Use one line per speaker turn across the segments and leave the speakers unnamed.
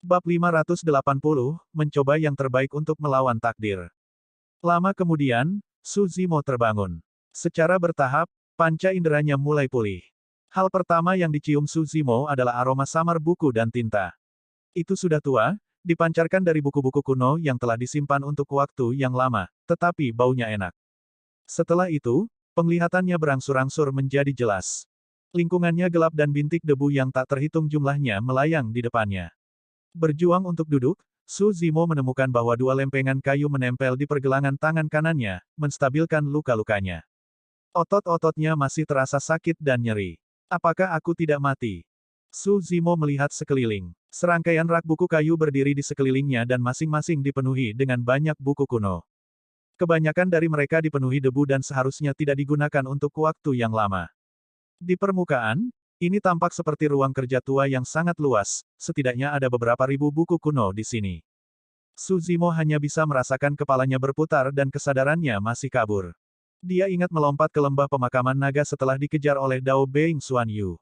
Bab 580, mencoba yang terbaik untuk melawan takdir. Lama kemudian, Su Zimo terbangun. Secara bertahap, panca inderanya mulai pulih. Hal pertama yang dicium Su Zimo adalah aroma samar buku dan tinta. Itu sudah tua, dipancarkan dari buku-buku kuno yang telah disimpan untuk waktu yang lama, tetapi baunya enak. Setelah itu, penglihatannya berangsur-angsur menjadi jelas. Lingkungannya gelap dan bintik debu yang tak terhitung jumlahnya melayang di depannya. Berjuang untuk duduk, Su Zimo menemukan bahwa dua lempengan kayu menempel di pergelangan tangan kanannya, menstabilkan luka-lukanya. Otot-ototnya masih terasa sakit dan nyeri. Apakah aku tidak mati? Su Zimo melihat sekeliling. Serangkaian rak buku kayu berdiri di sekelilingnya dan masing-masing dipenuhi dengan banyak buku kuno. Kebanyakan dari mereka dipenuhi debu dan seharusnya tidak digunakan untuk waktu yang lama. Di permukaan, ini tampak seperti ruang kerja tua yang sangat luas, setidaknya ada beberapa ribu buku kuno di sini. Su Zimo hanya bisa merasakan kepalanya berputar dan kesadarannya masih kabur. Dia ingat melompat ke lembah pemakaman naga setelah dikejar oleh Dao Being Xuan Yu.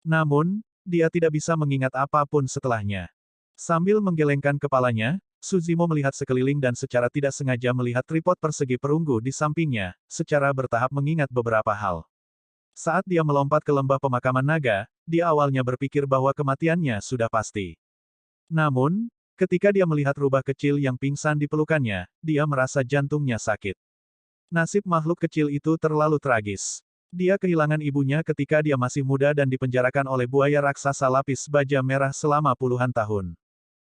Namun, dia tidak bisa mengingat apapun setelahnya. Sambil menggelengkan kepalanya, Su Zimo melihat sekeliling dan secara tidak sengaja melihat tripod persegi perunggu di sampingnya, secara bertahap mengingat beberapa hal. Saat dia melompat ke lembah pemakaman naga, dia awalnya berpikir bahwa kematiannya sudah pasti. Namun, ketika dia melihat rubah kecil yang pingsan di pelukannya, dia merasa jantungnya sakit. Nasib makhluk kecil itu terlalu tragis. Dia kehilangan ibunya ketika dia masih muda dan dipenjarakan oleh buaya raksasa lapis baja merah selama puluhan tahun.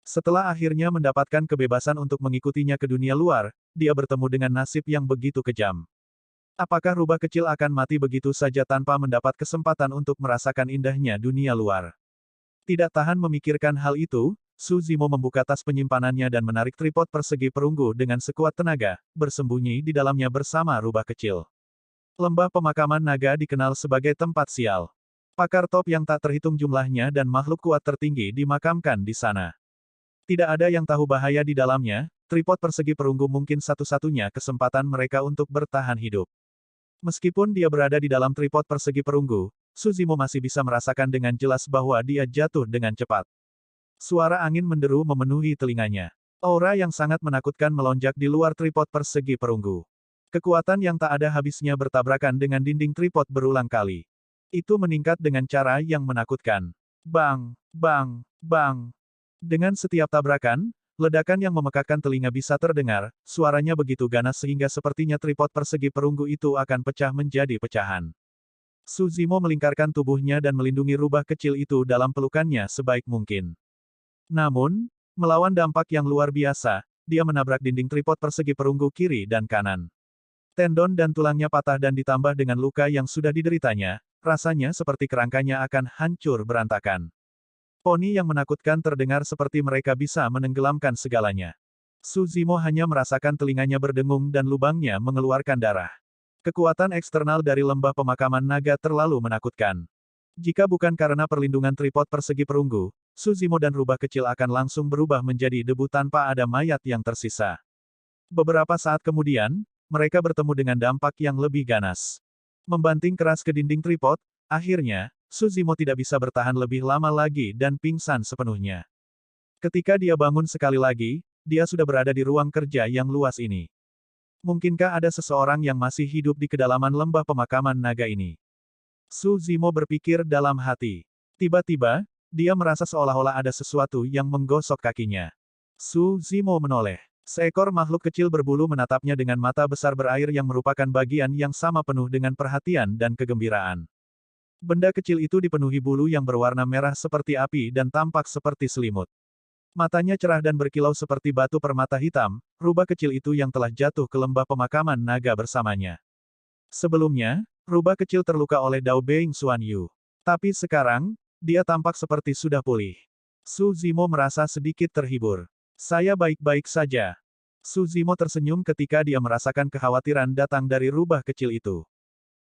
Setelah akhirnya mendapatkan kebebasan untuk mengikutinya ke dunia luar, dia bertemu dengan nasib yang begitu kejam. Apakah rubah kecil akan mati begitu saja tanpa mendapat kesempatan untuk merasakan indahnya dunia luar? Tidak tahan memikirkan hal itu, Su Zimo membuka tas penyimpanannya dan menarik tripod persegi perunggu dengan sekuat tenaga, bersembunyi di dalamnya bersama rubah kecil. Lembah pemakaman naga dikenal sebagai tempat sial. Pakar top yang tak terhitung jumlahnya dan makhluk kuat tertinggi dimakamkan di sana. Tidak ada yang tahu bahaya di dalamnya, tripod persegi perunggu mungkin satu-satunya kesempatan mereka untuk bertahan hidup. Meskipun dia berada di dalam tripod persegi perunggu, Su Zimo masih bisa merasakan dengan jelas bahwa dia jatuh dengan cepat. Suara angin menderu memenuhi telinganya. Aura yang sangat menakutkan melonjak di luar tripod persegi perunggu. Kekuatan yang tak ada habisnya bertabrakan dengan dinding tripod berulang kali. Itu meningkat dengan cara yang menakutkan. Bang, bang, bang. Dengan setiap tabrakan, ledakan yang memekakkan telinga bisa terdengar, suaranya begitu ganas sehingga sepertinya tripod persegi perunggu itu akan pecah menjadi pecahan. Su Zimo melingkarkan tubuhnya dan melindungi rubah kecil itu dalam pelukannya sebaik mungkin. Namun, melawan dampak yang luar biasa, dia menabrak dinding tripod persegi perunggu kiri dan kanan. Tendon dan tulangnya patah dan ditambah dengan luka yang sudah dideritanya, rasanya seperti kerangkanya akan hancur berantakan. Poni yang menakutkan terdengar seperti mereka bisa menenggelamkan segalanya. Su Zimo hanya merasakan telinganya berdengung dan lubangnya mengeluarkan darah. Kekuatan eksternal dari lembah pemakaman naga terlalu menakutkan. Jika bukan karena perlindungan tripod persegi perunggu, Su Zimo dan rubah kecil akan langsung berubah menjadi debu tanpa ada mayat yang tersisa. Beberapa saat kemudian, mereka bertemu dengan dampak yang lebih ganas. Membanting keras ke dinding tripod, akhirnya, Su Zimo tidak bisa bertahan lebih lama lagi dan pingsan sepenuhnya. Ketika dia bangun sekali lagi, dia sudah berada di ruang kerja yang luas ini. Mungkinkah ada seseorang yang masih hidup di kedalaman lembah pemakaman naga ini? Su Zimo berpikir dalam hati. Tiba-tiba, dia merasa seolah-olah ada sesuatu yang menggosok kakinya. Su Zimo menoleh. Seekor makhluk kecil berbulu menatapnya dengan mata besar berair yang merupakan bagian yang sama penuh dengan perhatian dan kegembiraan. Benda kecil itu dipenuhi bulu yang berwarna merah seperti api dan tampak seperti selimut. Matanya cerah dan berkilau seperti batu permata hitam, rubah kecil itu yang telah jatuh ke lembah pemakaman naga bersamanya. Sebelumnya, rubah kecil terluka oleh Dao Being Xuan Yu. Tapi sekarang, dia tampak seperti sudah pulih. Su Zimo merasa sedikit terhibur. Saya baik-baik saja. Su Zimo tersenyum ketika dia merasakan kekhawatiran datang dari rubah kecil itu.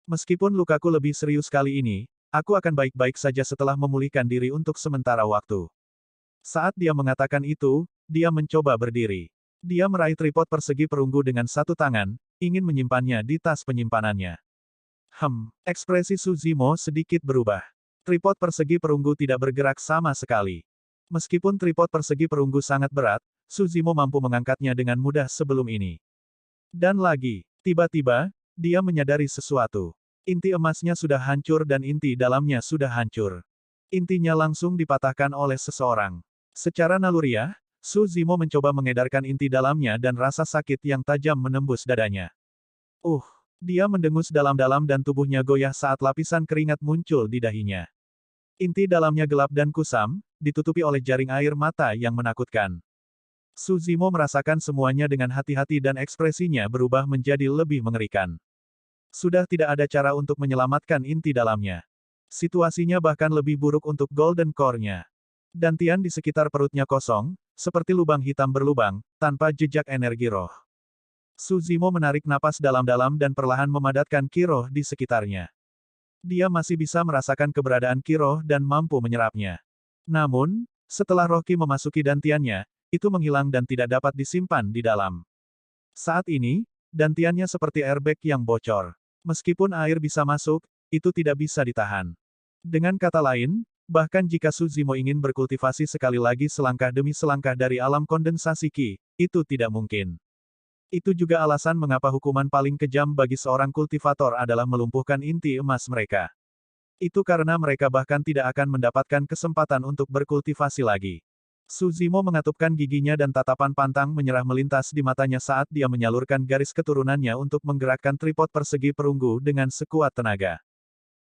Meskipun lukaku lebih serius kali ini, aku akan baik-baik saja setelah memulihkan diri untuk sementara waktu. Saat dia mengatakan itu, dia mencoba berdiri. Dia meraih tripod persegi perunggu dengan satu tangan, ingin menyimpannya di tas penyimpanannya. Ekspresi Su Zimo sedikit berubah. Tripod persegi perunggu tidak bergerak sama sekali. Meskipun tripod persegi perunggu sangat berat, Suzimo mampu mengangkatnya dengan mudah sebelum ini. Dan lagi, tiba-tiba, dia menyadari sesuatu. Inti emasnya sudah hancur dan inti dalamnya sudah hancur. Intinya langsung dipatahkan oleh seseorang. Secara naluriah, Suzimo mencoba mengedarkan inti dalamnya dan rasa sakit yang tajam menembus dadanya. Dia mendengus dalam-dalam dan tubuhnya goyah saat lapisan keringat muncul di dahinya. Inti dalamnya gelap dan kusam, ditutupi oleh jaring air mata yang menakutkan. Suzimo merasakan semuanya dengan hati-hati dan ekspresinya berubah menjadi lebih mengerikan. Sudah tidak ada cara untuk menyelamatkan inti dalamnya. Situasinya bahkan lebih buruk untuk Golden Core-nya. Dantian di sekitar perutnya kosong, seperti lubang hitam berlubang, tanpa jejak energi roh. Suzimo menarik napas dalam-dalam dan perlahan memadatkan ki roh di sekitarnya. Dia masih bisa merasakan keberadaan ki roh dan mampu menyerapnya. Namun, setelah roh ki memasuki dantiannya, itu menghilang dan tidak dapat disimpan di dalam. Saat ini, dantiannya seperti airbag yang bocor. Meskipun air bisa masuk, itu tidak bisa ditahan. Dengan kata lain, bahkan jika Suzimo ingin berkultivasi sekali lagi selangkah demi selangkah dari alam kondensasi ki, itu tidak mungkin. Itu juga alasan mengapa hukuman paling kejam bagi seorang kultivator adalah melumpuhkan inti emas mereka. Itu karena mereka bahkan tidak akan mendapatkan kesempatan untuk berkultivasi lagi. Suzimo mengatupkan giginya dan tatapan pantang menyerah melintas di matanya saat dia menyalurkan garis keturunannya untuk menggerakkan tripod persegi perunggu dengan sekuat tenaga.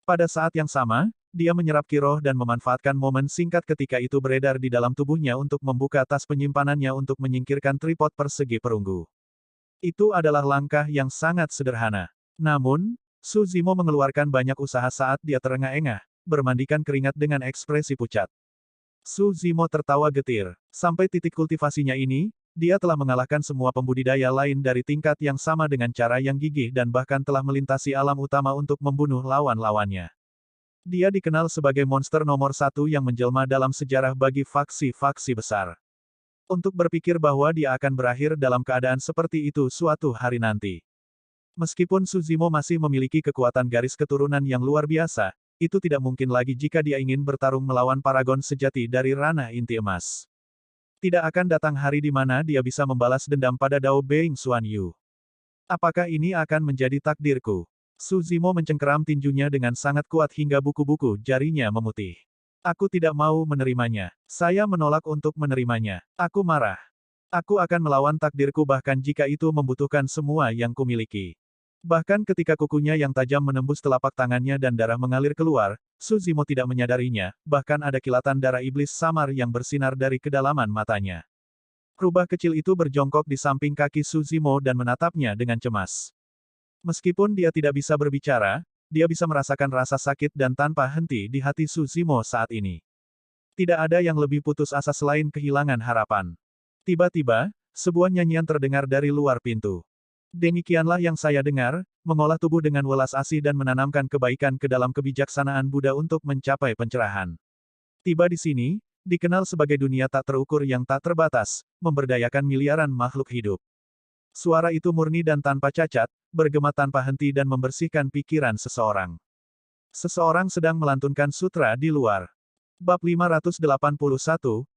Pada saat yang sama, dia menyerap ki roh dan memanfaatkan momen singkat ketika itu beredar di dalam tubuhnya untuk membuka tas penyimpanannya untuk menyingkirkan tripod persegi perunggu. Itu adalah langkah yang sangat sederhana. Namun, Suzimo mengeluarkan banyak usaha saat dia terengah-engah, bermandikan keringat dengan ekspresi pucat. Suzimo tertawa getir. Sampai titik kultivasinya ini, dia telah mengalahkan semua pembudidaya lain dari tingkat yang sama dengan cara yang gigih dan bahkan telah melintasi alam utama untuk membunuh lawan-lawannya. Dia dikenal sebagai monster nomor satu yang menjelma dalam sejarah bagi faksi-faksi besar. Untuk berpikir bahwa dia akan berakhir dalam keadaan seperti itu suatu hari nanti. Meskipun Suzimo masih memiliki kekuatan garis keturunan yang luar biasa, itu tidak mungkin lagi jika dia ingin bertarung melawan paragon sejati dari ranah inti emas. Tidak akan datang hari di mana dia bisa membalas dendam pada Dao Being Xuan Yu. Apakah ini akan menjadi takdirku? Suzimo mencengkeram tinjunya dengan sangat kuat hingga buku-buku jarinya memutih. Aku tidak mau menerimanya. Saya menolak untuk menerimanya. Aku marah. Aku akan melawan takdirku bahkan jika itu membutuhkan semua yang kumiliki. Bahkan ketika kukunya yang tajam menembus telapak tangannya dan darah mengalir keluar, Suzimo tidak menyadarinya, bahkan ada kilatan darah iblis samar yang bersinar dari kedalaman matanya. Rubah kecil itu berjongkok di samping kaki Suzimo dan menatapnya dengan cemas. Meskipun dia tidak bisa berbicara, dia bisa merasakan rasa sakit dan tanpa henti di hati Suzimo saat ini. Tidak ada yang lebih putus asa selain kehilangan harapan. Tiba-tiba, sebuah nyanyian terdengar dari luar pintu. Demikianlah yang saya dengar, mengolah tubuh dengan welas asih dan menanamkan kebaikan ke dalam kebijaksanaan Buddha untuk mencapai pencerahan. Tiba di sini, dikenal sebagai dunia tak terukur yang tak terbatas, memberdayakan miliaran makhluk hidup. Suara itu murni dan tanpa cacat, bergema tanpa henti dan membersihkan pikiran seseorang. Seseorang sedang melantunkan sutra di luar. Bab 581,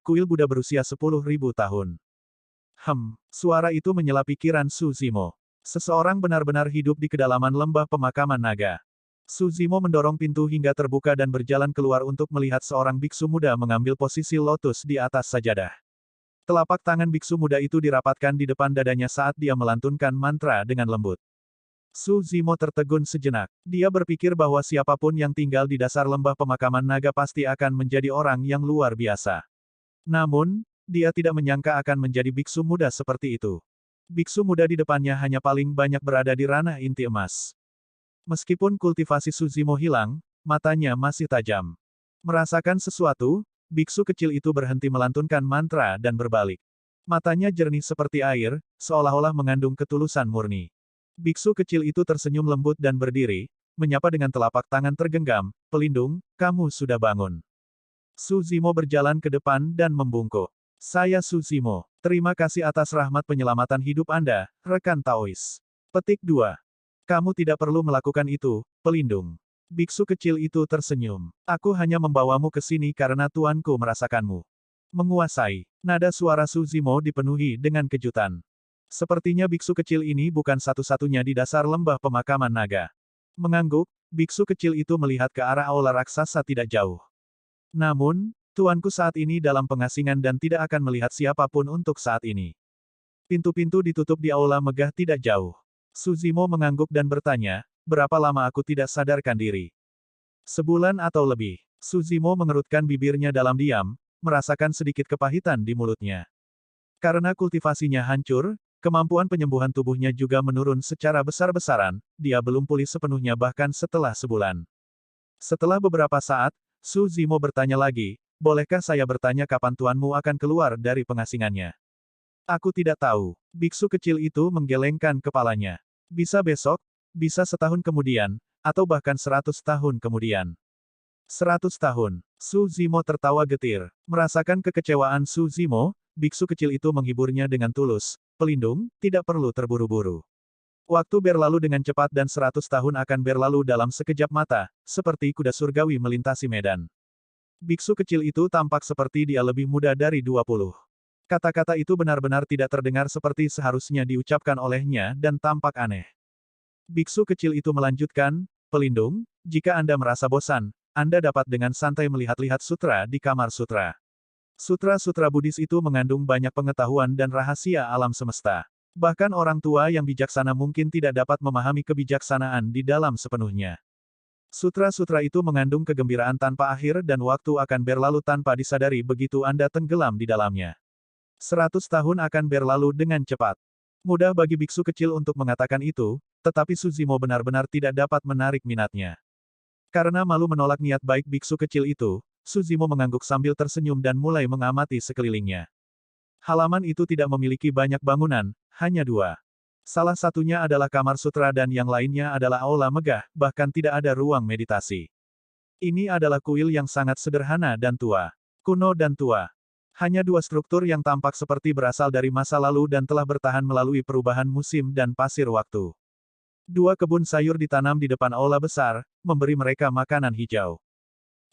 Kuil Buddha berusia 10.000 tahun. Suara itu menyela pikiran Suzimo. Seseorang benar-benar hidup di kedalaman lembah pemakaman naga. Suzimo mendorong pintu hingga terbuka dan berjalan keluar untuk melihat seorang biksu muda mengambil posisi lotus di atas sajadah. Telapak tangan biksu muda itu dirapatkan di depan dadanya saat dia melantunkan mantra dengan lembut. Suzimo tertegun sejenak. Dia berpikir bahwa siapapun yang tinggal di dasar lembah pemakaman naga pasti akan menjadi orang yang luar biasa. Namun, dia tidak menyangka akan menjadi biksu muda seperti itu. Biksu muda di depannya hanya paling banyak berada di ranah inti emas. Meskipun kultivasi Suzimo hilang, matanya masih tajam. Merasakan sesuatu, biksu kecil itu berhenti melantunkan mantra dan berbalik. Matanya jernih seperti air, seolah-olah mengandung ketulusan murni. Biksu kecil itu tersenyum lembut dan berdiri, menyapa dengan telapak tangan tergenggam, "Pelindung, kamu sudah bangun." Suzimo berjalan ke depan dan membungkuk. "Saya Suzimo. Terima kasih atas rahmat penyelamatan hidup Anda, rekan Taois." Petik 2. Kamu tidak perlu melakukan itu, pelindung. Biksu kecil itu tersenyum. Aku hanya membawamu ke sini karena tuanku merasakanmu. Menguasai. Nada suara Su Zimo dipenuhi dengan kejutan. Sepertinya biksu kecil ini bukan satu-satunya di dasar lembah pemakaman naga. Mengangguk, biksu kecil itu melihat ke arah aula raksasa tidak jauh. Namun, tuanku saat ini dalam pengasingan dan tidak akan melihat siapapun untuk saat ini. Pintu-pintu ditutup di aula megah tidak jauh. Su Zimo mengangguk dan bertanya, berapa lama aku tidak sadarkan diri? Sebulan atau lebih. Su Zimo mengerutkan bibirnya dalam diam, merasakan sedikit kepahitan di mulutnya. Karena kultivasinya hancur, kemampuan penyembuhan tubuhnya juga menurun secara besar-besaran, dia belum pulih sepenuhnya bahkan setelah sebulan. Setelah beberapa saat, Su Zimo bertanya lagi, bolehkah saya bertanya kapan tuanmu akan keluar dari pengasingannya? Aku tidak tahu. Biksu kecil itu menggelengkan kepalanya. Bisa besok, bisa setahun kemudian, atau bahkan 100 tahun kemudian. 100 tahun. Su Zimo tertawa getir. Merasakan kekecewaan Su Zimo, biksu kecil itu menghiburnya dengan tulus. Pelindung, tidak perlu terburu-buru. Waktu berlalu dengan cepat dan 100 tahun akan berlalu dalam sekejap mata, seperti kuda surgawi melintasi medan. Biksu kecil itu tampak seperti dia lebih muda dari 20. Kata-kata itu benar-benar tidak terdengar seperti seharusnya diucapkan olehnya dan tampak aneh. Biksu kecil itu melanjutkan, pelindung, jika Anda merasa bosan, Anda dapat dengan santai melihat-lihat sutra di kamar sutra. Sutra-sutra Buddhis itu mengandung banyak pengetahuan dan rahasia alam semesta. Bahkan orang tua yang bijaksana mungkin tidak dapat memahami kebijaksanaan di dalam sepenuhnya. Sutra-sutra itu mengandung kegembiraan tanpa akhir dan waktu akan berlalu tanpa disadari begitu Anda tenggelam di dalamnya. 100 tahun akan berlalu dengan cepat. Mudah bagi biksu kecil untuk mengatakan itu, tetapi Su Zimo benar-benar tidak dapat menarik minatnya. Karena malu menolak niat baik biksu kecil itu, Su Zimo mengangguk sambil tersenyum dan mulai mengamati sekelilingnya. Halaman itu tidak memiliki banyak bangunan, hanya 2. Salah satunya adalah kamar sutra dan yang lainnya adalah aula megah, bahkan tidak ada ruang meditasi. Ini adalah kuil yang sangat sederhana dan tua. Kuno dan tua. Hanya 2 struktur yang tampak seperti berasal dari masa lalu dan telah bertahan melalui perubahan musim dan pasir waktu. 2 kebun sayur ditanam di depan aula besar, memberi mereka makanan hijau.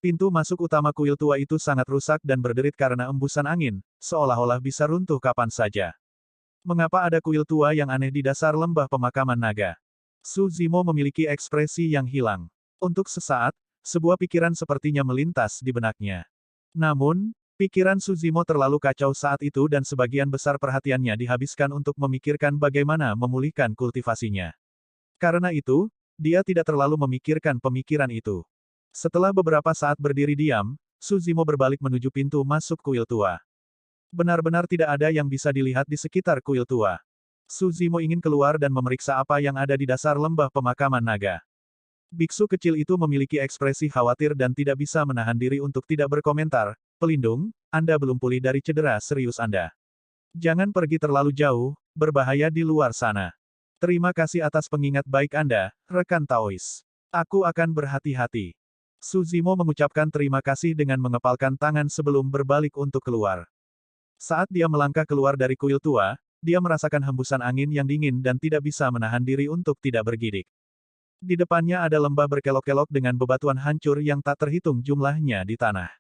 Pintu masuk utama kuil tua itu sangat rusak dan berderit karena embusan angin, seolah-olah bisa runtuh kapan saja. Mengapa ada kuil tua yang aneh di dasar lembah pemakaman naga? Su Zimo memiliki ekspresi yang hilang. Untuk sesaat, sebuah pikiran sepertinya melintas di benaknya. Namun, pikiran Su Zimo terlalu kacau saat itu dan sebagian besar perhatiannya dihabiskan untuk memikirkan bagaimana memulihkan kultivasinya. Karena itu, dia tidak terlalu memikirkan pemikiran itu. Setelah beberapa saat berdiri diam, Su Zimo berbalik menuju pintu masuk kuil tua. Benar-benar tidak ada yang bisa dilihat di sekitar kuil tua. Su Zimo ingin keluar dan memeriksa apa yang ada di dasar lembah pemakaman naga. Biksu kecil itu memiliki ekspresi khawatir dan tidak bisa menahan diri untuk tidak berkomentar. Pelindung, Anda belum pulih dari cedera serius Anda. Jangan pergi terlalu jauh, berbahaya di luar sana. Terima kasih atas pengingat baik Anda, rekan Taois. Aku akan berhati-hati. Su Zimo mengucapkan terima kasih dengan mengepalkan tangan sebelum berbalik untuk keluar. Saat dia melangkah keluar dari kuil tua, dia merasakan hembusan angin yang dingin dan tidak bisa menahan diri untuk tidak bergidik. Di depannya ada lembah berkelok-kelok dengan bebatuan hancur yang tak terhitung jumlahnya di tanah.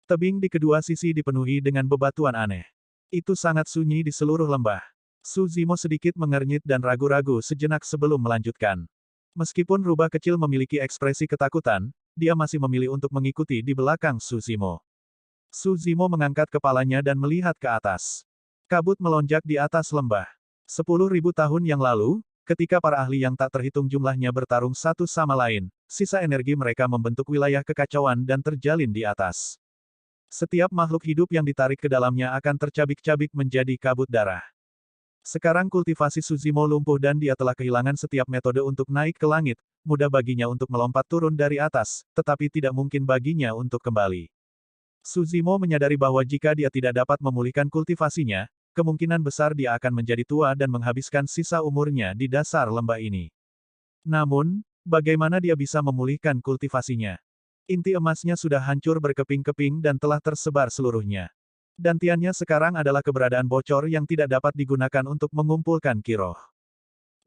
Tebing di kedua sisi dipenuhi dengan bebatuan aneh. Itu sangat sunyi di seluruh lembah. Su Zimo sedikit mengernyit dan ragu-ragu sejenak sebelum melanjutkan. Meskipun rubah kecil memiliki ekspresi ketakutan, dia masih memilih untuk mengikuti di belakang Su Zimo. Su Zimo mengangkat kepalanya dan melihat ke atas. Kabut melonjak di atas lembah. 10.000 tahun yang lalu, ketika para ahli yang tak terhitung jumlahnya bertarung satu sama lain, sisa energi mereka membentuk wilayah kekacauan dan terjalin di atas. Setiap makhluk hidup yang ditarik ke dalamnya akan tercabik-cabik menjadi kabut darah. Sekarang kultivasi Su Zimo lumpuh dan dia telah kehilangan setiap metode untuk naik ke langit, mudah baginya untuk melompat turun dari atas, tetapi tidak mungkin baginya untuk kembali. Su Zimo menyadari bahwa jika dia tidak dapat memulihkan kultivasinya, kemungkinan besar dia akan menjadi tua dan menghabiskan sisa umurnya di dasar lembah ini. Namun, bagaimana dia bisa memulihkan kultivasinya? Inti emasnya sudah hancur berkeping-keping dan telah tersebar seluruhnya. Dantiannya sekarang adalah keberadaan bocor yang tidak dapat digunakan untuk mengumpulkan kiroh.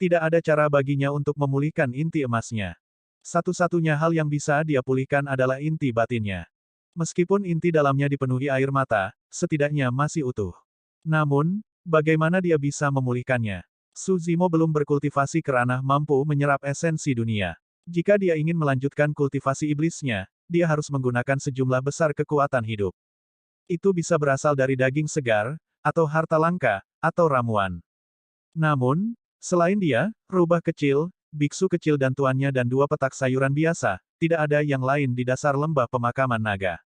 Tidak ada cara baginya untuk memulihkan inti emasnya. Satu-satunya hal yang bisa dia pulihkan adalah inti batinnya. Meskipun inti dalamnya dipenuhi air mata, setidaknya masih utuh. Namun, bagaimana dia bisa memulihkannya? Su Zimo belum berkultivasi ke ranah mampu menyerap esensi dunia. Jika dia ingin melanjutkan kultivasi iblisnya, dia harus menggunakan sejumlah besar kekuatan hidup. Itu bisa berasal dari daging segar, atau harta langka, atau ramuan. Namun, selain dia, rubah kecil, biksu kecil dan tuannya dan dua petak sayuran biasa, tidak ada yang lain di dasar lembah pemakaman naga.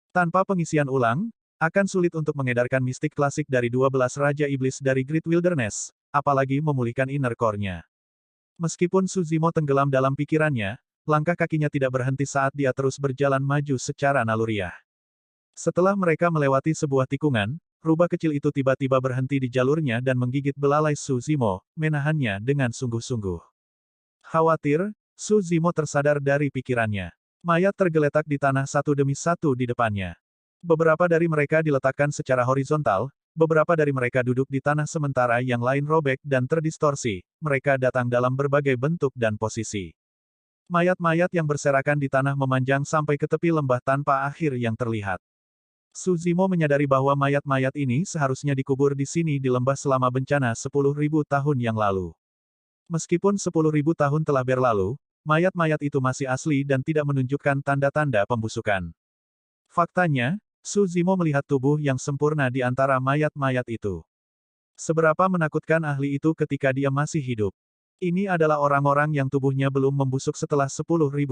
Tanpa pengisian ulang, akan sulit untuk mengedarkan mistik klasik dari 12 Raja Iblis dari Great Wilderness, apalagi memulihkan inner core-nya. Meskipun Su Zimo tenggelam dalam pikirannya, langkah kakinya tidak berhenti saat dia terus berjalan maju secara naluriah. Setelah mereka melewati sebuah tikungan, rubah kecil itu tiba-tiba berhenti di jalurnya dan menggigit belalai Su Zimo, menahannya dengan sungguh-sungguh. Khawatir, Su Zimo tersadar dari pikirannya. Mayat tergeletak di tanah satu demi satu di depannya. Beberapa dari mereka diletakkan secara horizontal, beberapa dari mereka duduk di tanah sementara yang lain robek dan terdistorsi, mereka datang dalam berbagai bentuk dan posisi. Mayat-mayat yang berserakan di tanah memanjang sampai ke tepi lembah tanpa akhir yang terlihat. Su Zimo menyadari bahwa mayat-mayat ini seharusnya dikubur di sini di lembah selama bencana 10.000 tahun yang lalu. Meskipun 10.000 tahun telah berlalu, mayat-mayat itu masih asli dan tidak menunjukkan tanda-tanda pembusukan. Faktanya, Su Zimo melihat tubuh yang sempurna di antara mayat-mayat itu. Seberapa menakutkan ahli itu ketika dia masih hidup. Ini adalah orang-orang yang tubuhnya belum membusuk setelah 10.000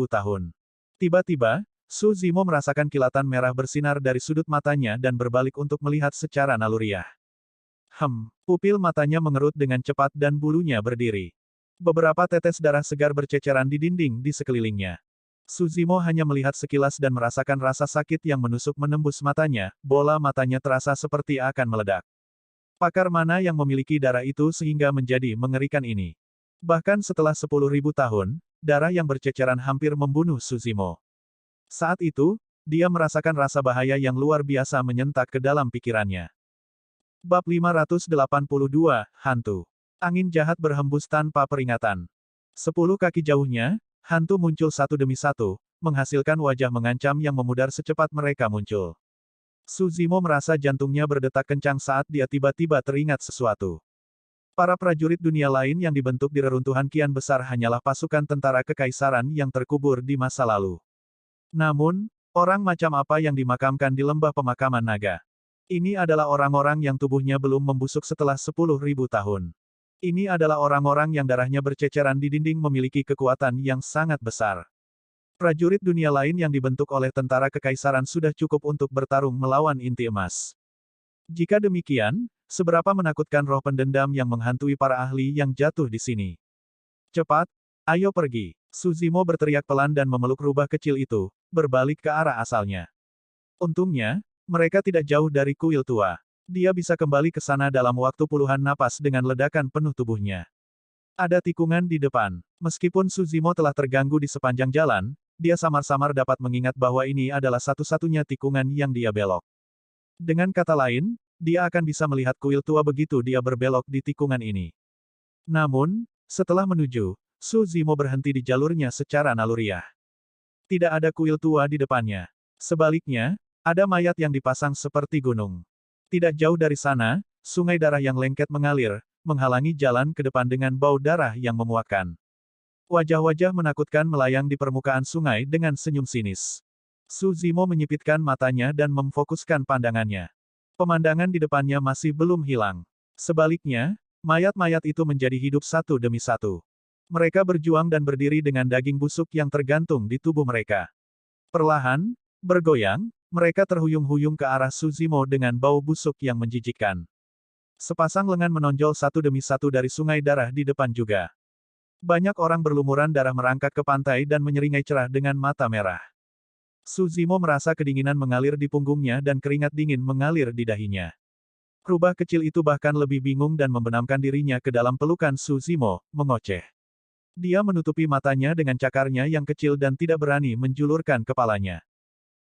tahun. Tiba-tiba, Su Zimo merasakan kilatan merah bersinar dari sudut matanya dan berbalik untuk melihat secara naluriah. Pupil matanya mengerut dengan cepat dan bulunya berdiri. Beberapa tetes darah segar berceceran di dinding di sekelilingnya. Su Zimo hanya melihat sekilas dan merasakan rasa sakit yang menusuk menembus matanya, bola matanya terasa seperti akan meledak. Pakar mana yang memiliki darah itu sehingga menjadi mengerikan ini? Bahkan setelah 10.000 tahun, darah yang berceceran hampir membunuh Su Zimo. Saat itu, dia merasakan rasa bahaya yang luar biasa menyentak ke dalam pikirannya. Bab 582, Hantu. Angin jahat berhembus tanpa peringatan. 10 kaki jauhnya, hantu muncul satu demi satu, menghasilkan wajah mengancam yang memudar secepat mereka muncul. Su Zimo merasa jantungnya berdetak kencang saat dia tiba-tiba teringat sesuatu. Para prajurit dunia lain yang dibentuk di reruntuhan kian besar hanyalah pasukan tentara kekaisaran yang terkubur di masa lalu. Namun, orang macam apa yang dimakamkan di lembah pemakaman naga? Ini adalah orang-orang yang tubuhnya belum membusuk setelah 10.000 tahun. Ini adalah orang-orang yang darahnya berceceran di dinding memiliki kekuatan yang sangat besar. Prajurit dunia lain yang dibentuk oleh tentara kekaisaran sudah cukup untuk bertarung melawan inti emas. Jika demikian, seberapa menakutkan roh pendendam yang menghantui para ahli yang jatuh di sini. Cepat, ayo pergi. Su Zimo berteriak pelan dan memeluk rubah kecil itu, berbalik ke arah asalnya. Untungnya, mereka tidak jauh dari kuil tua. Dia bisa kembali ke sana dalam waktu puluhan napas dengan ledakan penuh tubuhnya. Ada tikungan di depan. Meskipun Su Zimo telah terganggu di sepanjang jalan, dia samar-samar dapat mengingat bahwa ini adalah satu-satunya tikungan yang dia belok. Dengan kata lain, dia akan bisa melihat kuil tua begitu dia berbelok di tikungan ini. Namun, setelah menuju, Su Zimo berhenti di jalurnya secara naluriah. Tidak ada kuil tua di depannya. Sebaliknya, ada mayat yang dipasang seperti gunung. Tidak jauh dari sana, sungai darah yang lengket mengalir, menghalangi jalan ke depan dengan bau darah yang memuakkan. Wajah-wajah menakutkan melayang di permukaan sungai dengan senyum sinis. Su Zimo menyipitkan matanya dan memfokuskan pandangannya. Pemandangan di depannya masih belum hilang. Sebaliknya, mayat-mayat itu menjadi hidup satu demi satu. Mereka berjuang dan berdiri dengan daging busuk yang tergantung di tubuh mereka. Perlahan, bergoyang, mereka terhuyung-huyung ke arah Su Zimo dengan bau busuk yang menjijikkan. Sepasang lengan menonjol satu demi satu dari sungai darah di depan juga. Banyak orang berlumuran darah merangkak ke pantai dan menyeringai cerah dengan mata merah. Su Zimo merasa kedinginan mengalir di punggungnya dan keringat dingin mengalir di dahinya. Rubah kecil itu bahkan lebih bingung dan membenamkan dirinya ke dalam pelukan Su Zimo, mengoceh. Dia menutupi matanya dengan cakarnya yang kecil dan tidak berani menjulurkan kepalanya.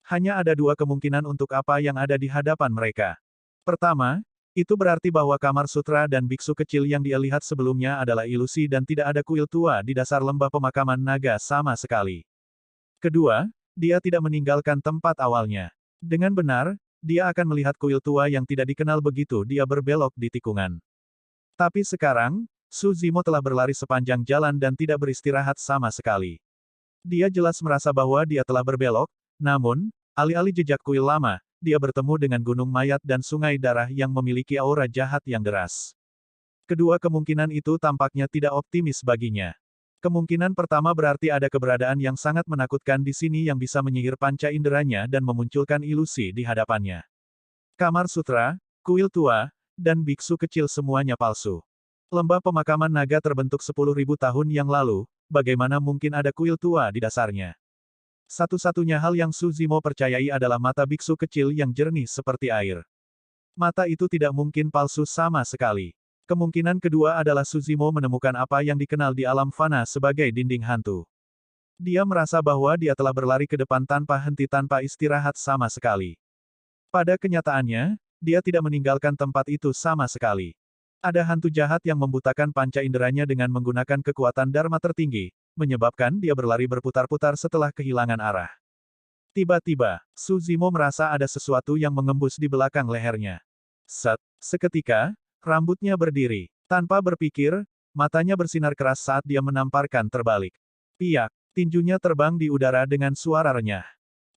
Hanya ada dua kemungkinan untuk apa yang ada di hadapan mereka. Pertama, itu berarti bahwa kamar sutra dan biksu kecil yang dia lihat sebelumnya adalah ilusi dan tidak ada kuil tua di dasar lembah pemakaman naga sama sekali. Kedua, dia tidak meninggalkan tempat awalnya. Dengan benar, dia akan melihat kuil tua yang tidak dikenal begitu dia berbelok di tikungan. Tapi sekarang, Su Zimo telah berlari sepanjang jalan dan tidak beristirahat sama sekali. Dia jelas merasa bahwa dia telah berbelok, namun, alih-alih jejak kuil lama, dia bertemu dengan gunung mayat dan sungai darah yang memiliki aura jahat yang deras. Kedua kemungkinan itu tampaknya tidak optimis baginya. Kemungkinan pertama berarti ada keberadaan yang sangat menakutkan di sini yang bisa menyihir panca inderanya dan memunculkan ilusi di hadapannya. Kamar sutra, kuil tua, dan biksu kecil semuanya palsu. Lembah pemakaman naga terbentuk 10.000 tahun yang lalu, bagaimana mungkin ada kuil tua di dasarnya? Satu-satunya hal yang Su Zimo percayai adalah mata biksu kecil yang jernih seperti air. Mata itu tidak mungkin palsu sama sekali. Kemungkinan kedua adalah Su Zimo menemukan apa yang dikenal di alam fana sebagai dinding hantu. Dia merasa bahwa dia telah berlari ke depan tanpa henti tanpa istirahat sama sekali. Pada kenyataannya, dia tidak meninggalkan tempat itu sama sekali. Ada hantu jahat yang membutakan panca inderanya dengan menggunakan kekuatan dharma tertinggi, menyebabkan dia berlari berputar-putar setelah kehilangan arah. Tiba-tiba, Su Zimo merasa ada sesuatu yang mengembus di belakang lehernya. Seketika, rambutnya berdiri. Tanpa berpikir, matanya bersinar keras saat dia menamparkan terbalik. Piak, tinjunya terbang di udara dengan suara renyah.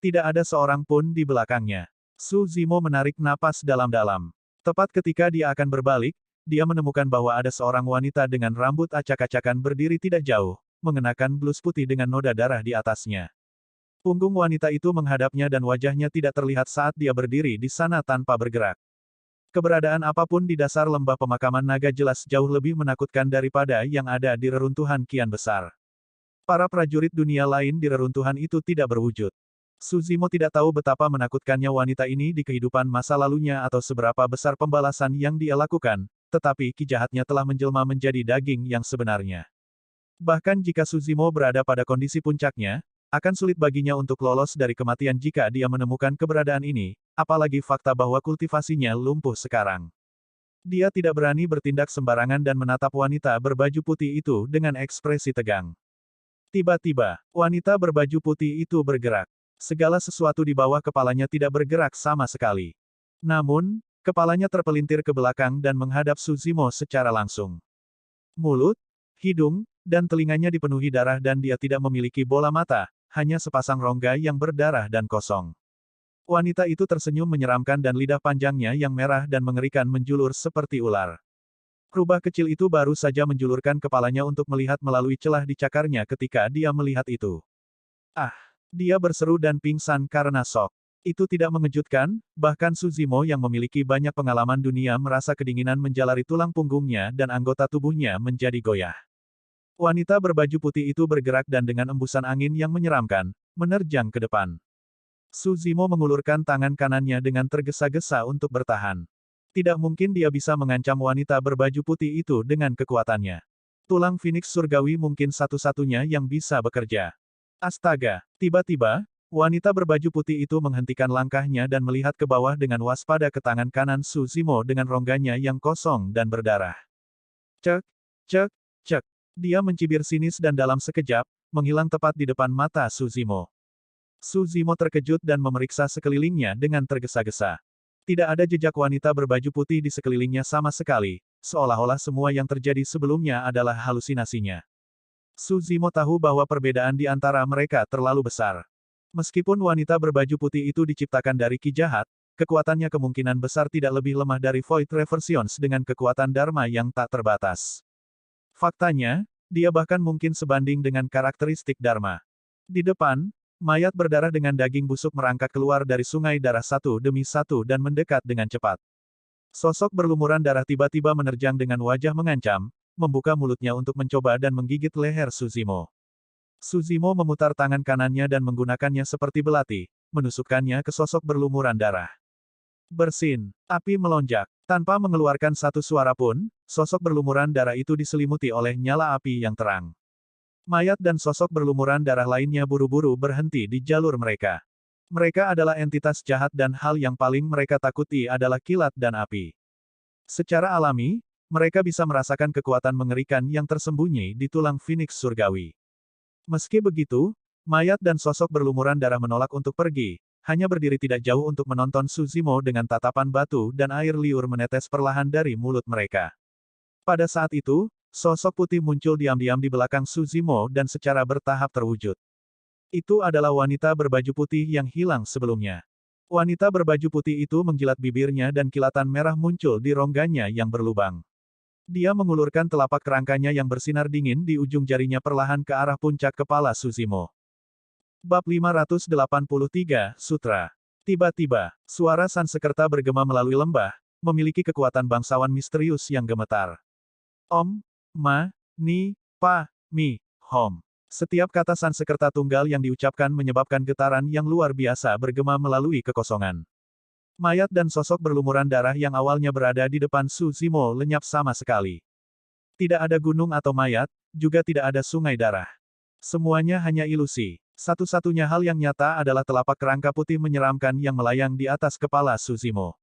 Tidak ada seorang pun di belakangnya. Su Zimo menarik napas dalam-dalam. Tepat ketika dia akan berbalik, dia menemukan bahwa ada seorang wanita dengan rambut acak-acakan berdiri tidak jauh, mengenakan blus putih dengan noda darah di atasnya. Punggung wanita itu menghadapnya dan wajahnya tidak terlihat saat dia berdiri di sana tanpa bergerak. Keberadaan apapun di dasar lembah pemakaman naga jelas jauh lebih menakutkan daripada yang ada di reruntuhan kian besar. Para prajurit dunia lain di reruntuhan itu tidak berwujud. Su Zimo tidak tahu betapa menakutkannya wanita ini di kehidupan masa lalunya atau seberapa besar pembalasan yang dia lakukan, tetapi ki jahatnya telah menjelma menjadi daging yang sebenarnya. Bahkan jika Su Zimo berada pada kondisi puncaknya, akan sulit baginya untuk lolos dari kematian jika dia menemukan keberadaan ini, apalagi fakta bahwa kultivasinya lumpuh sekarang. Dia tidak berani bertindak sembarangan dan menatap wanita berbaju putih itu dengan ekspresi tegang. Tiba-tiba, wanita berbaju putih itu bergerak. Segala sesuatu di bawah kepalanya tidak bergerak sama sekali. Namun, kepalanya terpelintir ke belakang dan menghadap Su Zimo secara langsung. Mulut, hidung, dan telinganya dipenuhi darah dan dia tidak memiliki bola mata, hanya sepasang rongga yang berdarah dan kosong. Wanita itu tersenyum menyeramkan dan lidah panjangnya yang merah dan mengerikan menjulur seperti ular. Rubah kecil itu baru saja menjulurkan kepalanya untuk melihat melalui celah di cakarnya ketika dia melihat itu. Ah! Dia berseru dan pingsan karena shock. Itu tidak mengejutkan, bahkan Su Zimo yang memiliki banyak pengalaman dunia merasa kedinginan menjalari tulang punggungnya dan anggota tubuhnya menjadi goyah. Wanita berbaju putih itu bergerak dan dengan embusan angin yang menyeramkan, menerjang ke depan. Su Zimo mengulurkan tangan kanannya dengan tergesa-gesa untuk bertahan. Tidak mungkin dia bisa mengancam wanita berbaju putih itu dengan kekuatannya. Tulang Phoenix surgawi mungkin satu-satunya yang bisa bekerja. Astaga! Tiba-tiba, wanita berbaju putih itu menghentikan langkahnya dan melihat ke bawah dengan waspada ke tangan kanan Su Zimo dengan rongganya yang kosong dan berdarah. Cek! Cek! Cek! Dia mencibir sinis dan dalam sekejap, menghilang tepat di depan mata Su Zimo. Su Zimo terkejut dan memeriksa sekelilingnya dengan tergesa-gesa. Tidak ada jejak wanita berbaju putih di sekelilingnya sama sekali, seolah-olah semua yang terjadi sebelumnya adalah halusinasinya. Su Zimo tahu bahwa perbedaan di antara mereka terlalu besar. Meskipun wanita berbaju putih itu diciptakan dari ki jahat, kekuatannya kemungkinan besar tidak lebih lemah dari Void Reversions dengan kekuatan Dharma yang tak terbatas. Faktanya, dia bahkan mungkin sebanding dengan karakteristik Dharma. Di depan, mayat berdarah dengan daging busuk merangkak keluar dari sungai darah satu demi satu dan mendekat dengan cepat. Sosok berlumuran darah tiba-tiba menerjang dengan wajah mengancam, membuka mulutnya untuk mencoba dan menggigit leher Su Zimo. Su Zimo memutar tangan kanannya dan menggunakannya seperti belati, menusukkannya ke sosok berlumuran darah. Bersin, api melonjak. Tanpa mengeluarkan satu suara pun, sosok berlumuran darah itu diselimuti oleh nyala api yang terang. Mayat dan sosok berlumuran darah lainnya buru-buru berhenti di jalur mereka. Mereka adalah entitas jahat dan hal yang paling mereka takuti adalah kilat dan api. Secara alami, mereka bisa merasakan kekuatan mengerikan yang tersembunyi di tulang Phoenix surgawi. Meski begitu, Mayat dan sosok berlumuran darah menolak untuk pergi, hanya berdiri tidak jauh untuk menonton Suzimo dengan tatapan batu dan air liur menetes perlahan dari mulut mereka. Pada saat itu, sosok putih muncul diam-diam di belakang Suzimo dan secara bertahap terwujud. Itu adalah wanita berbaju putih yang hilang sebelumnya. Wanita berbaju putih itu menjilat bibirnya dan kilatan merah muncul di rongganya yang berlubang. Dia mengulurkan telapak kerangkanya yang bersinar dingin di ujung jarinya perlahan ke arah puncak kepala Suzimo. Bab 583, Sutra. Tiba-tiba, suara Sansekerta bergema melalui lembah, memiliki kekuatan bangsawan misterius yang gemetar. Om, Ma, Ni, Pa, Mi, Hom. Setiap kata Sansekerta tunggal yang diucapkan menyebabkan getaran yang luar biasa bergema melalui kekosongan. Mayat dan sosok berlumuran darah yang awalnya berada di depan Suzimo lenyap sama sekali. Tidak ada gunung atau mayat, juga tidak ada sungai darah. Semuanya hanya ilusi. Satu-satunya hal yang nyata adalah telapak kerangka putih menyeramkan yang melayang di atas kepala Suzimo.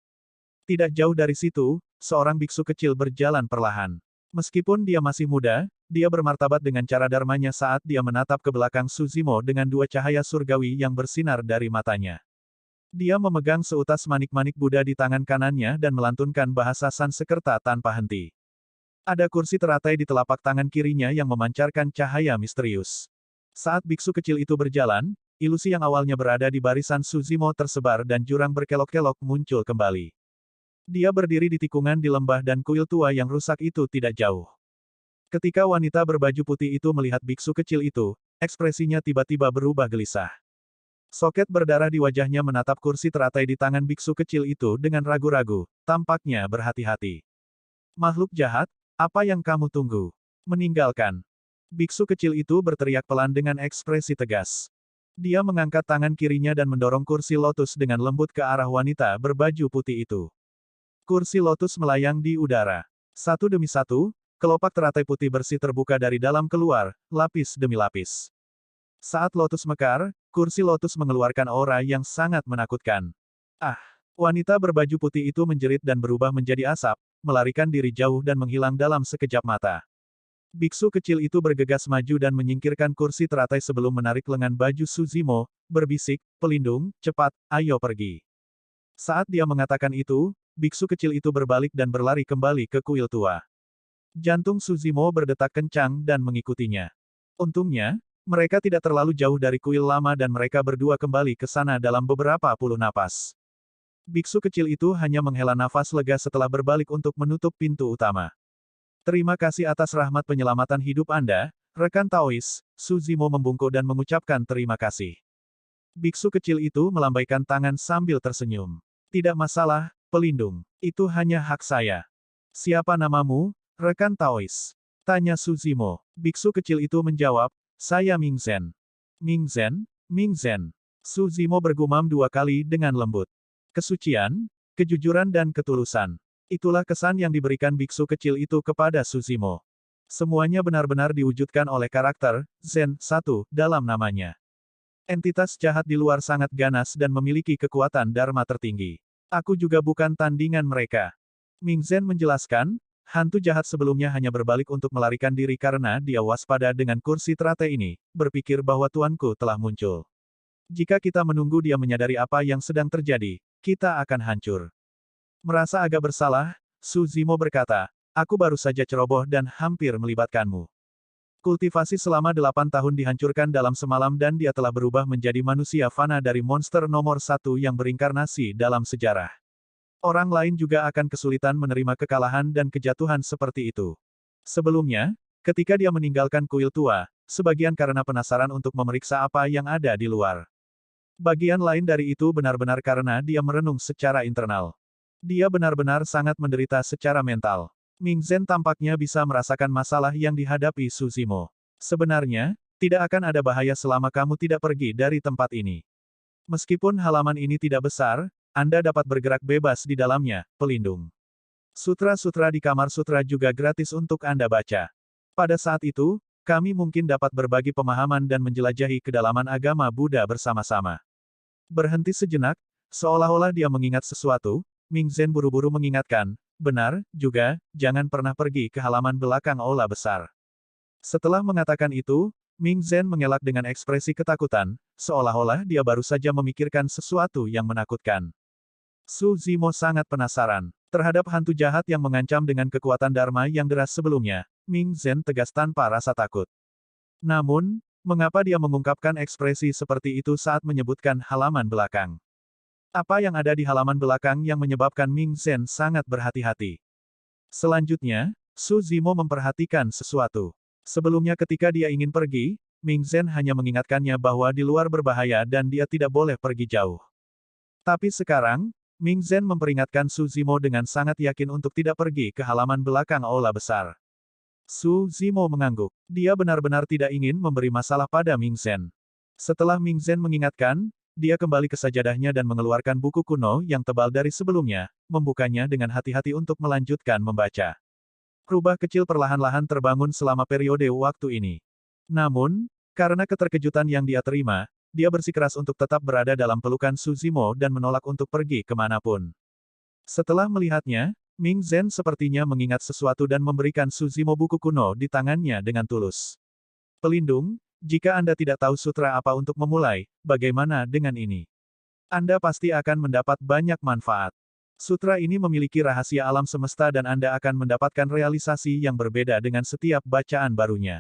Tidak jauh dari situ, seorang biksu kecil berjalan perlahan. Meskipun dia masih muda, dia bermartabat dengan cara dharmanya saat dia menatap ke belakang Suzimo dengan dua cahaya surgawi yang bersinar dari matanya. Dia memegang seutas manik-manik Buddha di tangan kanannya dan melantunkan bahasa Sansekerta tanpa henti. Ada kursi teratai di telapak tangan kirinya yang memancarkan cahaya misterius. Saat biksu kecil itu berjalan, ilusi yang awalnya berada di barisan Suzimo tersebar dan jurang berkelok-kelok muncul kembali. Dia berdiri di tikungan di lembah dan kuil tua yang rusak itu tidak jauh. Ketika wanita berbaju putih itu melihat biksu kecil itu, ekspresinya tiba-tiba berubah gelisah. Soket berdarah di wajahnya menatap kursi teratai di tangan biksu kecil itu dengan ragu-ragu, tampaknya berhati-hati. Makhluk jahat, apa yang kamu tunggu? Meninggalkan. Biksu kecil itu berteriak pelan dengan ekspresi tegas. Dia mengangkat tangan kirinya dan mendorong kursi lotus dengan lembut ke arah wanita berbaju putih itu. Kursi lotus melayang di udara. Satu demi satu, kelopak teratai putih bersih terbuka dari dalam keluar, lapis demi lapis. Saat lotus mekar, kursi lotus mengeluarkan aura yang sangat menakutkan. Ah! Wanita berbaju putih itu menjerit dan berubah menjadi asap, melarikan diri jauh dan menghilang dalam sekejap mata. Biksu kecil itu bergegas maju dan menyingkirkan kursi teratai sebelum menarik lengan baju Suzimo, berbisik, pelindung, cepat, ayo pergi. Saat dia mengatakan itu, biksu kecil itu berbalik dan berlari kembali ke kuil tua. Jantung Suzimo berdetak kencang dan mengikutinya. Untungnya, mereka tidak terlalu jauh dari kuil lama dan mereka berdua kembali ke sana dalam beberapa puluh napas. Biksu kecil itu hanya menghela nafas lega setelah berbalik untuk menutup pintu utama. Terima kasih atas rahmat penyelamatan hidup Anda, rekan Taois, Suzimo membungkuk dan mengucapkan terima kasih. Biksu kecil itu melambaikan tangan sambil tersenyum. Tidak masalah, pelindung. Itu hanya hak saya. Siapa namamu, rekan Taois? Tanya Suzimo. Biksu kecil itu menjawab, saya Mingzhen. Mingzhen? Mingzhen. Suzimo bergumam dua kali dengan lembut. Kesucian, kejujuran dan ketulusan. Itulah kesan yang diberikan biksu kecil itu kepada Suzimo. Semuanya benar-benar diwujudkan oleh karakter, Zen, 1, dalam namanya. Entitas jahat di luar sangat ganas dan memiliki kekuatan dharma tertinggi. Aku juga bukan tandingan mereka. Mingzhen menjelaskan, hantu jahat sebelumnya hanya berbalik untuk melarikan diri karena dia waspada dengan kursi teratai ini, berpikir bahwa tuanku telah muncul. Jika kita menunggu dia menyadari apa yang sedang terjadi, kita akan hancur. Merasa agak bersalah, Suzimo berkata, aku baru saja ceroboh dan hampir melibatkanmu. Kultivasi selama 8 tahun dihancurkan dalam semalam dan dia telah berubah menjadi manusia fana dari monster nomor 1 yang berinkarnasi dalam sejarah. Orang lain juga akan kesulitan menerima kekalahan dan kejatuhan seperti itu. Sebelumnya, ketika dia meninggalkan kuil tua, sebagian karena penasaran untuk memeriksa apa yang ada di luar. Bagian lain dari itu benar-benar karena dia merenung secara internal. Dia benar-benar sangat menderita secara mental. Mingzhen tampaknya bisa merasakan masalah yang dihadapi Suzimo. Sebenarnya, tidak akan ada bahaya selama kamu tidak pergi dari tempat ini. Meskipun halaman ini tidak besar, Anda dapat bergerak bebas di dalamnya, pelindung. Sutra-sutra di kamar sutra juga gratis untuk Anda baca. Pada saat itu, kami mungkin dapat berbagi pemahaman dan menjelajahi kedalaman agama Buddha bersama-sama. Berhenti sejenak, seolah-olah dia mengingat sesuatu, Mingzhen buru-buru mengingatkan, benar, juga, jangan pernah pergi ke halaman belakang aula besar. Setelah mengatakan itu, Ming Zhen mengelak dengan ekspresi ketakutan, seolah-olah dia baru saja memikirkan sesuatu yang menakutkan. Su Zimo sangat penasaran. Terhadap hantu jahat yang mengancam dengan kekuatan Dharma yang deras sebelumnya, Ming Zhen tegas tanpa rasa takut. Namun, mengapa dia mengungkapkan ekspresi seperti itu saat menyebutkan halaman belakang? Apa yang ada di halaman belakang yang menyebabkan Ming Zhen sangat berhati-hati? Selanjutnya, Su Zimo memperhatikan sesuatu. Sebelumnya ketika dia ingin pergi, Ming Zhen hanya mengingatkannya bahwa di luar berbahaya dan dia tidak boleh pergi jauh. Tapi sekarang, Ming Zhen memperingatkan Su Zimo dengan sangat yakin untuk tidak pergi ke halaman belakang aula besar. Su Zimo mengangguk. Dia benar-benar tidak ingin memberi masalah pada Ming Zhen. Setelah Ming Zhen mengingatkan, dia kembali ke sajadahnya dan mengeluarkan buku kuno yang tebal dari sebelumnya, membukanya dengan hati-hati untuk melanjutkan membaca. Rubah kecil perlahan-lahan terbangun selama periode waktu ini. Namun, karena keterkejutan yang dia terima, dia bersikeras untuk tetap berada dalam pelukan Su Zimo dan menolak untuk pergi kemanapun. Setelah melihatnya, Ming Zhen sepertinya mengingat sesuatu dan memberikan Su Zimo buku kuno di tangannya dengan tulus. Pelindung, jika Anda tidak tahu sutra apa untuk memulai, bagaimana dengan ini? Anda pasti akan mendapat banyak manfaat. Sutra ini memiliki rahasia alam semesta dan Anda akan mendapatkan realisasi yang berbeda dengan setiap bacaan barunya.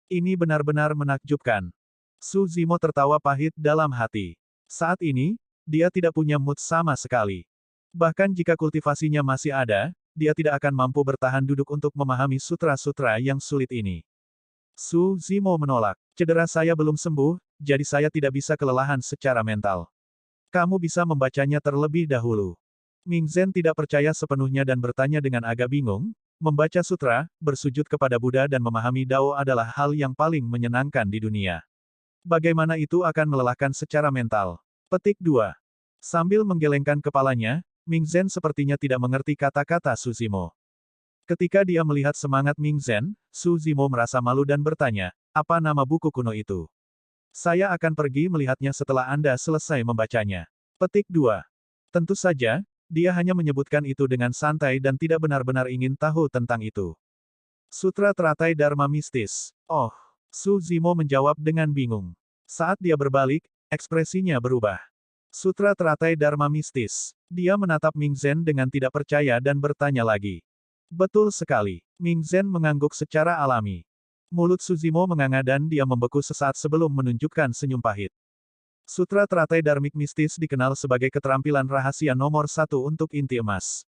Ini benar-benar menakjubkan. Su Zimo tertawa pahit dalam hati. Saat ini, dia tidak punya mood sama sekali. Bahkan jika kultivasinya masih ada, dia tidak akan mampu bertahan duduk untuk memahami sutra-sutra yang sulit ini. Su Zimo menolak. Cedera saya belum sembuh, jadi saya tidak bisa kelelahan secara mental. Kamu bisa membacanya terlebih dahulu. Ming Zhen tidak percaya sepenuhnya dan bertanya dengan agak bingung, membaca sutra, bersujud kepada Buddha dan memahami Dao adalah hal yang paling menyenangkan di dunia. Bagaimana itu akan melelahkan secara mental? Petik 2. Sambil menggelengkan kepalanya, Ming Zhen sepertinya tidak mengerti kata-kata Su Zimo. Ketika dia melihat semangat Ming Zhen, Su Zimo merasa malu dan bertanya, apa nama buku kuno itu? Saya akan pergi melihatnya setelah Anda selesai membacanya. Petik 2. Tentu saja, dia hanya menyebutkan itu dengan santai dan tidak benar-benar ingin tahu tentang itu. Sutra Teratai Dharma Mistis. Oh. Su Zimo menjawab dengan bingung. Saat dia berbalik, ekspresinya berubah. Sutra Teratai Dharma Mistis. Dia menatap Ming Zhen dengan tidak percaya dan bertanya lagi. Betul sekali. Ming Zhen mengangguk secara alami. Mulut Su Zimo menganga dan dia membeku sesaat sebelum menunjukkan senyum pahit. Sutra Teratai Dharmik Mistis dikenal sebagai keterampilan rahasia nomor 1 untuk inti emas.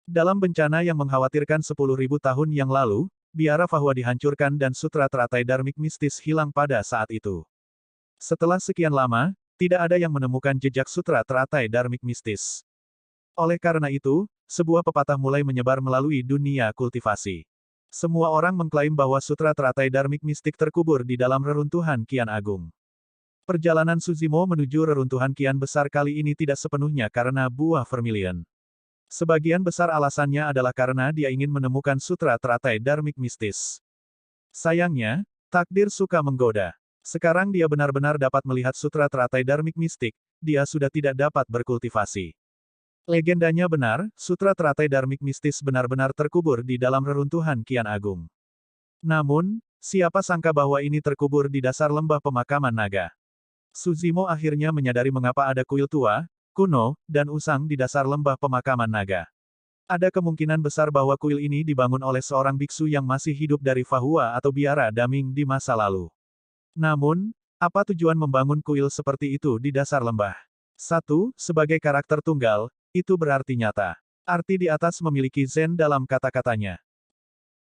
Dalam bencana yang mengkhawatirkan 10.000 tahun yang lalu, biara Fahua dihancurkan dan sutra teratai Dharmik mistis hilang pada saat itu. Setelah sekian lama, tidak ada yang menemukan jejak sutra teratai Dharmik mistis. Oleh karena itu, sebuah pepatah mulai menyebar melalui dunia kultivasi. Semua orang mengklaim bahwa sutra teratai Dharmik mistik terkubur di dalam reruntuhan Kian Agung. Perjalanan Su Zimo menuju reruntuhan Kian besar kali ini tidak sepenuhnya karena buah vermilion. Sebagian besar alasannya adalah karena dia ingin menemukan sutra teratai Dharmik mistis. Sayangnya, takdir suka menggoda. Sekarang dia benar-benar dapat melihat sutra teratai Dharmik mistik, dia sudah tidak dapat berkultivasi. Legendanya benar, sutra teratai Dharmik mistis benar-benar terkubur di dalam reruntuhan Kian Agung. Namun, siapa sangka bahwa ini terkubur di dasar lembah pemakaman naga. Su Zimo akhirnya menyadari mengapa ada kuil tua, kuno, dan usang di dasar lembah pemakaman naga. Ada kemungkinan besar bahwa kuil ini dibangun oleh seorang biksu yang masih hidup dari Fahua atau biara Daming di masa lalu. Namun, apa tujuan membangun kuil seperti itu di dasar lembah? 1. Sebagai karakter tunggal, itu berarti nyata. Arti di atas memiliki zen dalam kata-katanya.